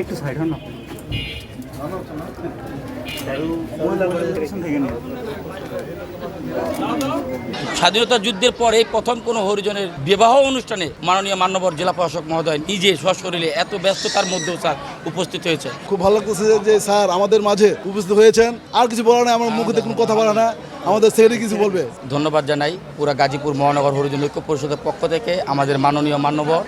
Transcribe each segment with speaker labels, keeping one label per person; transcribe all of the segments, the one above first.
Speaker 1: একটু সাইড হন না।
Speaker 2: স্বাধীনতা যুদ্ধের পর এই প্রথম কোনো হরিজনের বিবাহ অনুষ্ঠানে মাননীয় মান্যবর জেলা প্রশাসক মহোদয় নিজে সশরীরে এত ব্যস্ততার মধ্যেও স্যার উপস্থিত হয়েছে।
Speaker 3: খুব ভালো লাগতেছে যে স্যার আমাদের মাঝে উপস্থিত হয়েছেন। আর কিছু বলার নাই, আমার মুখে কোনো কথা বলা না, আমাদের সেক্রেটারি কিছু বলবে।
Speaker 2: ধন্যবাদ জানাই পুরা গাজীপুর মহানগর হরিজন ঐক্য পরিষদের পক্ষ থেকে আমাদের মাননীয় মান্যবর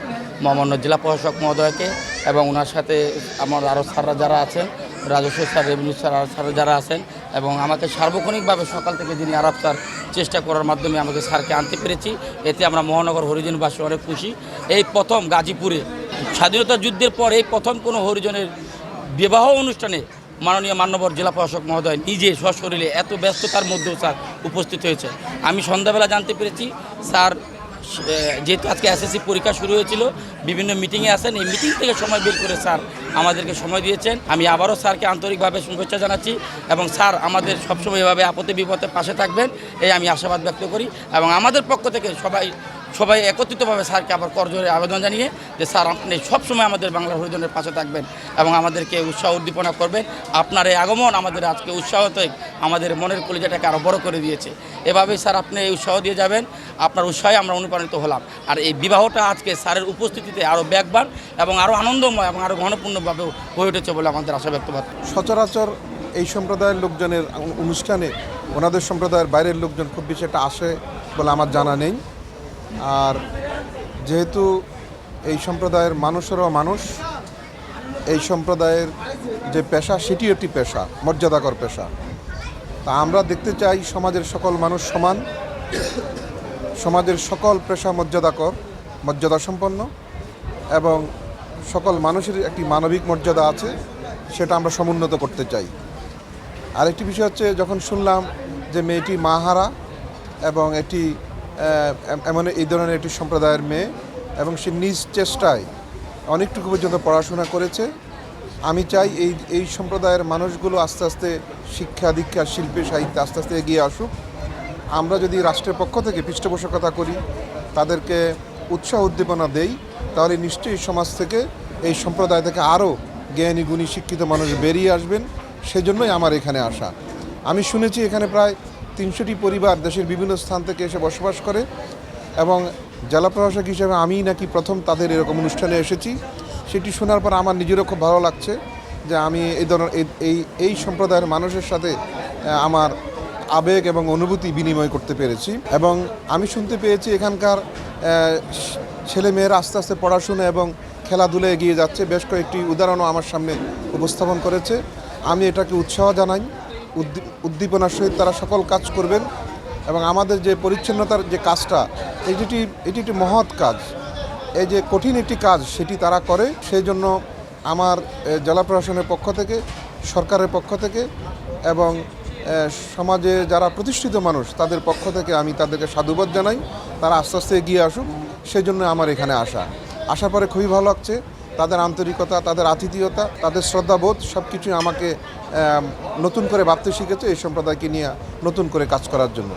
Speaker 2: মহামান্য জেলা প্রশাসক মহোদয়কে এবং ওনার সাথে আমার আরও স্যাররা যারা আছেন, রাজস্ব স্যার, রেভিনিউ স্যার, আর স্যার যারা আছেন, এবং আমাকে সার্বক্ষণিকভাবে সকাল থেকে যিনি আরব স্যার চেষ্টা করার মাধ্যমে আমাকে স্যারকে আনতে পেরেছি, এতে আমরা মহানগর হরিজনবাসী অনেক খুশি। এই প্রথম গাজীপুরে স্বাধীনতা যুদ্ধের পর এই প্রথম কোনো হরিজনের বিবাহ অনুষ্ঠানে মাননীয় মান্যবর জেলা প্রশাসক মহোদয় নিজে সশরীরে এত ব্যস্ততার মধ্যেও স্যার উপস্থিত হয়েছে। আমি সন্ধ্যাবেলা জানতে পেরেছি স্যার যেহেতু আজকে এসএসসি পরীক্ষা শুরু হয়েছিল, বিভিন্ন মিটিংয়ে আসেন, এই মিটিং থেকে সময় বের করে স্যার আমাদেরকে সময় দিয়েছেন। আমি আবারও স্যারকে আন্তরিকভাবে শুভেচ্ছা জানাচ্ছি এবং স্যার আমাদের সবসময় এভাবে আপদে বিপদে পাশে থাকবেন এই আমি আশাবাদ ব্যক্ত করি। এবং আমাদের পক্ষ থেকে সবাই একত্রিতভাবে স্যারকে আবার করজোরে আবেদন জানিয়ে যে স্যার আপনি সবসময় আমাদের বাংলা হরিজনের পাশে থাকবেন এবং আমাদেরকে উৎসাহ উদ্দীপনা করবেন। আপনার এই আগমন আমাদের আজকে উৎসাহতে আমাদের মনের কলিজাটাকে আরও বড় করে দিয়েছে। এভাবেই স্যার আপনি এই উৎসাহ দিয়ে যাবেন, আপনার উৎসাহে আমরা অনুপ্রাণিত হলাম। আর এই বিবাহটা আজকে স্যারের উপস্থিতিতে আরও ব্যাগবান এবং আরও আনন্দময় এবং আরও ঘনপূর্ণভাবে হয়ে উঠেছে বলে আমাদের আশা ব্যক্ত করতে।
Speaker 4: সচরাচর এই সম্প্রদায়ের লোকজনের অনুষ্ঠানে ওনাদের সম্প্রদায়ের বাইরের লোকজন খুব বেশি একটা আসে বলে আমার জানা নেই। আর যেহেতু এই সম্প্রদায়ের মানুষেরও মানুষ, এই সম্প্রদায়ের যে পেশা সেটিও একটি পেশা, মর্যাদাকর পেশা। তা আমরা দেখতে চাই সমাজের সকল মানুষ সমান, সমাজের সকল পেশা মর্যাদাসম্পন্ন এবং সকল মানুষের একটি মানবিক মর্যাদা আছে, সেটা আমরা সমুন্নত করতে চাই। আরেকটি বিষয় হচ্ছে, যখন শুনলাম যে মেয়েটি মাহারা এবং এটি এমন এই ধরনের একটি সম্প্রদায়ের মেয়ে এবং সে নিজ চেষ্টায় অনেকটুকু পর্যন্ত পড়াশোনা করেছে, আমি চাই এই সম্প্রদায়ের মানুষগুলো আস্তে আস্তে শিক্ষা দীক্ষা শিল্পে সাহিত্যে আস্তে আস্তে এগিয়ে আসুক। আমরা যদি রাষ্ট্রের পক্ষ থেকে পৃষ্ঠপোষকতা করি, তাদেরকে উৎসাহ উদ্দীপনা দেই, তাহলে নিশ্চয়ই সমাজ থেকে এই সম্প্রদায় থেকে আরও জ্ঞানী গুণী শিক্ষিত মানুষ বেরিয়ে আসবেন। সেজন্যই আমার এখানে আসা। আমি শুনেছি এখানে প্রায় 300টি পরিবার দেশের বিভিন্ন স্থান থেকে এসে বসবাস করে এবং জেলা প্রশাসক হিসেবে আমিই নাকি প্রথম তাদের এরকম অনুষ্ঠানে এসেছি। সেটি শোনার পর আমার নিজেরও খুব ভালো লাগছে যে আমি এই ধরনের এই সম্প্রদায়ের মানুষের সাথে আমার আবেগ এবং অনুভূতি বিনিময় করতে পেরেছি। এবং আমি শুনতে পেয়েছি এখানকার ছেলেমেয়েরা আস্তে আস্তে পড়াশোনা এবং খেলাধুলায় এগিয়ে যাচ্ছে। বেশ কয়েকটি উদাহরণও আমার সামনে উপস্থাপন করেছে। আমি এটাকে উৎসাহ জানাই, উদ্দীপনার সহিত তারা সকল কাজ করবেন এবং আমাদের যে পরিচ্ছন্নতার যে কাজটা, এটি একটি মহৎ কাজ। এই যে কঠিন একটি কাজ সেটি তারা করে, সেই জন্য আমার জেলা প্রশাসনের পক্ষ থেকে, সরকারের পক্ষ থেকে এবং সমাজে যারা প্রতিষ্ঠিত মানুষ তাদের পক্ষ থেকে আমি তাদেরকে সাধুবাদ জানাই। তারা আস্তে আস্তে এগিয়ে আসুক, সেই জন্য আমার এখানে আসার পরে খুবই ভালো লাগছে। তাদের আন্তরিকতা, তাদের আতিথেয়তা, তাদের শ্রদ্ধাবোধ সব কিছুই আমাকে নতুন করে ভাবতে শিখেছে এই সম্প্রদায়কে নিয়ে নতুন করে কাজ করার জন্য।